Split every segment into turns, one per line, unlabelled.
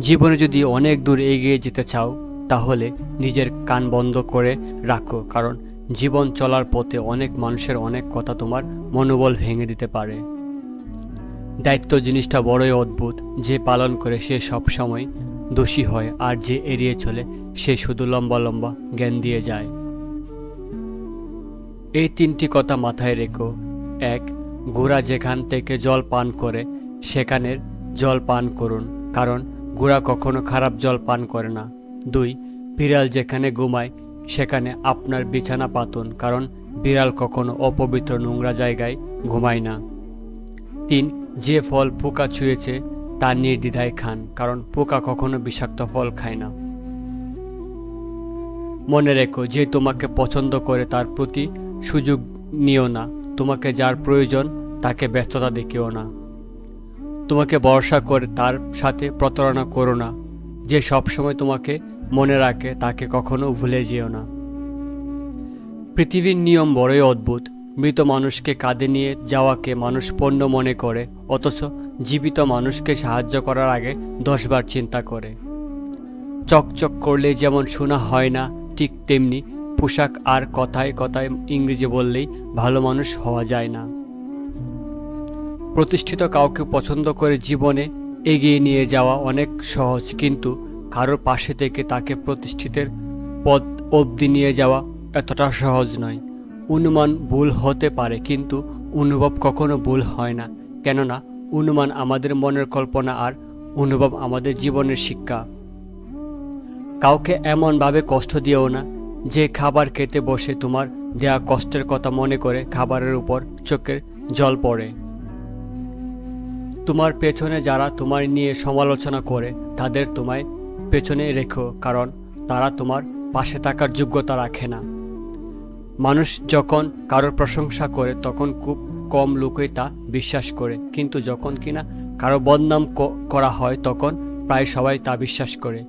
জীবনে যদি অনেক দূর এগিয়ে যেতে চাও তাহলে নিজের কান বন্ধ করে রাখো, কারণ জীবন চলার পথে অনেক মানুষের অনেক কথা তোমার মনোবল ভেঙে দিতে পারে। দায়িত্ব জিনিসটা বড়ই অদ্ভুত, যে পালন করে সে সবসময় দোষী হয়, আর যে এড়িয়ে চলে সে শুধু লম্বা লম্বা জ্ঞান দিয়ে যায়। এই তিনটি কথা মাথায় রেখো। 1. ঘোড়া যেখান থেকে জল পান করে সেখানের জল পান করুন, কারণ ঘোড়া কখনো খারাপ জল পান করে না। 2. বিড়াল যেখানে ঘুমায় সেখানে আপনার বিছানা পাতুন, কারণ বিড়াল কখনো অপবিত্র নোংরা জায়গায় ঘুমায় না। 3. যে ফল পোকা ছুঁয়েছে তা নির্দ্বিধায় খান, কারণ পোকা কখনো বিষাক্ত ফল খায় না। মনে রেখো, যে তোমাকে পছন্দ করে তার প্রতি সুযোগ নিও না। তোমাকে যার প্রয়োজন তাকে ব্যস্ততা দেখিও না। তোমাকে ভরসা করে তার সাথে প্রতারণা করো না। যে সবসময় তোমাকে মনে রাখে তাকে কখনো ভুলে যেও না। পৃথিবীর নিয়ম বড়ই অদ্ভুত। মৃত মানুষকে কাঁধে নিয়ে যাওয়াকে মানুষ পণ্য মনে করে, অথচ জীবিত মানুষকে সাহায্য করার আগে 10 বার চিন্তা করে। চকচক করলে যেমন সোনা হয় না, ঠিক তেমনি পোশাক আর কথায় কথায় ইংরেজি বললেই ভালো মানুষ হওয়া যায় না। প্রতিষ্ঠিত কাউকে পছন্দ করে জীবনে এগিয়ে নিয়ে যাওয়া অনেক সহজ, কিন্তু কারোর পাশে থেকে তাকে প্রতিষ্ঠিতের পদ অবধি নিয়ে যাওয়া এতটা সহজ নয়। অনুমান ভুল হতে পারে, কিন্তু অনুভব কখনো ভুল হয় না, কেননা অনুমান আমাদের মনের কল্পনা আর অনুভব আমাদের জীবনের শিক্ষা। কাউকে এমনভাবে কষ্ট দিও না যে খাবার খেতে বসে তোমার দেয়া কষ্টের কথা মনে করে খাবারের উপর চোখের জল পড়ে। তোমার পেছনে যারা তোমার নিয়ে সমালোচনা করে তাদের তোমায় পেছনে রেখো, কারণ তারা তোমার পাশে থাকার যোগ্যতা রাখে না। মানুষ যখন কারোর প্রশংসা করে তখন খুব কম লোকই তা বিশ্বাস করে, কিন্তু যখন কিনা কারো বদনাম করা হয় তখন প্রায় সবাই তা বিশ্বাস করে।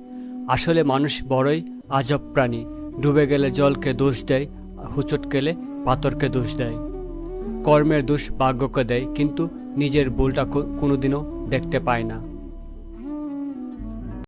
আসলে মানুষ বড়ই আজব প্রাণী। ডুবে গেলে জলকে দোষ দেয়, হুচট গেলে পাথরকে দোষ দেয়। কর্মের দোষ ভাগ্যকে দেয়, কিন্তু নিজের ভুলটা কোনোদিনও দেখতে পায় না।